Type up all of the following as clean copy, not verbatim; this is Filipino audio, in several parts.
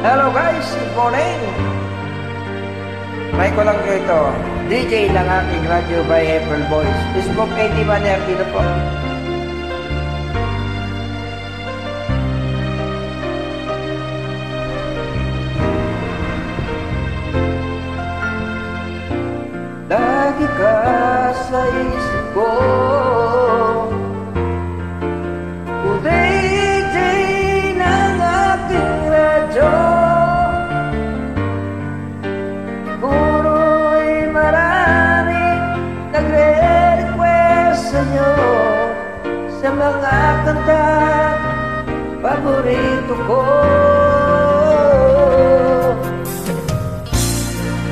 Hello guys, good morning. May ko lang kayo ito. DJ ng aking radio by April Boys. Facebook 81 dito po. Lagi ka sa isip ko, DJ ng aking radyo. Siguro'y marami nagre-request sa'yo sa mga kanta paborito ko.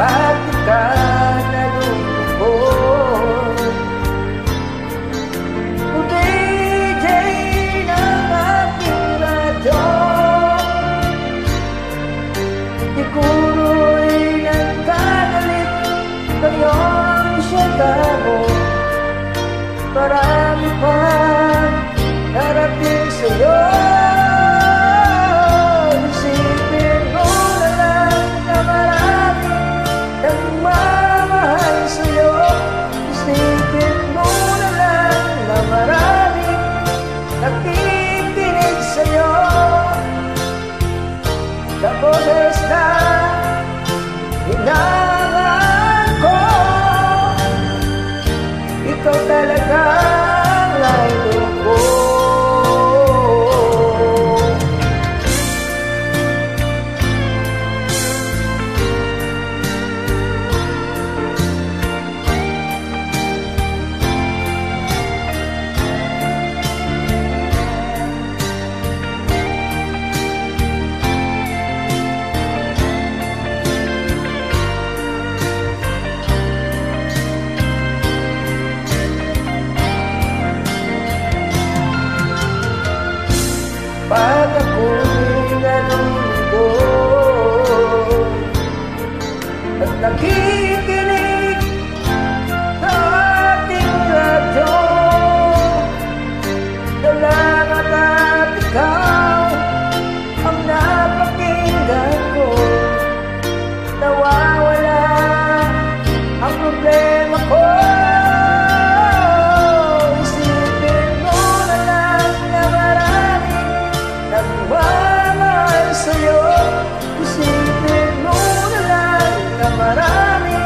Bakit ka nalulungkot? O DJ ng aking radyo, siguro'y nagkagalit kayong siyata mo. Marami pa narating sa'yo. Isipin mo na lang na marami nagmamahal sa'yo. Isipin mo na lang na marami nakikinig sa'yo. Sa boses na hinangan ko, ikaw talaga ang idol ko. Pag ako'y nalulungkot at nakikinig sa ating radyo, salamat at ikaw ang napakinggan ko. Nawawala ang problema ko. Nagmamahal sa'yo, isipin mo na lang na marami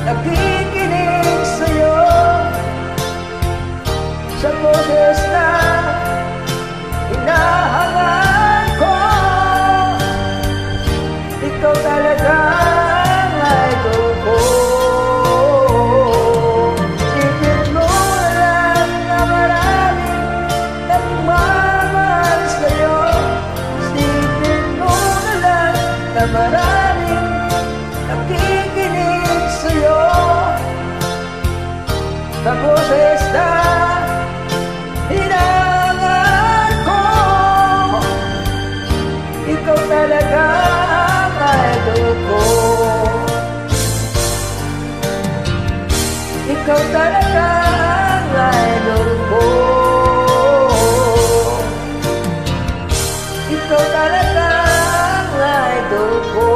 nakikinig sa'yo. Sa boses na hinahangaan ko, ikaw talaga ang idol ko. Isipin mo na lang na marami nagmamahal sa'yo. Isipin mo na lang na maraming nakikinig sa'yo. Sa boses na hinangan ko, ikaw talaga ang idol ko. Ikaw talaga ang idol ko. Ikaw talaga ang idol ko.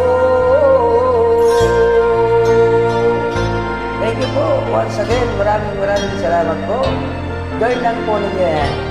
Thank you po. Once again, maraming salamat po. Join lang po ninyo yan.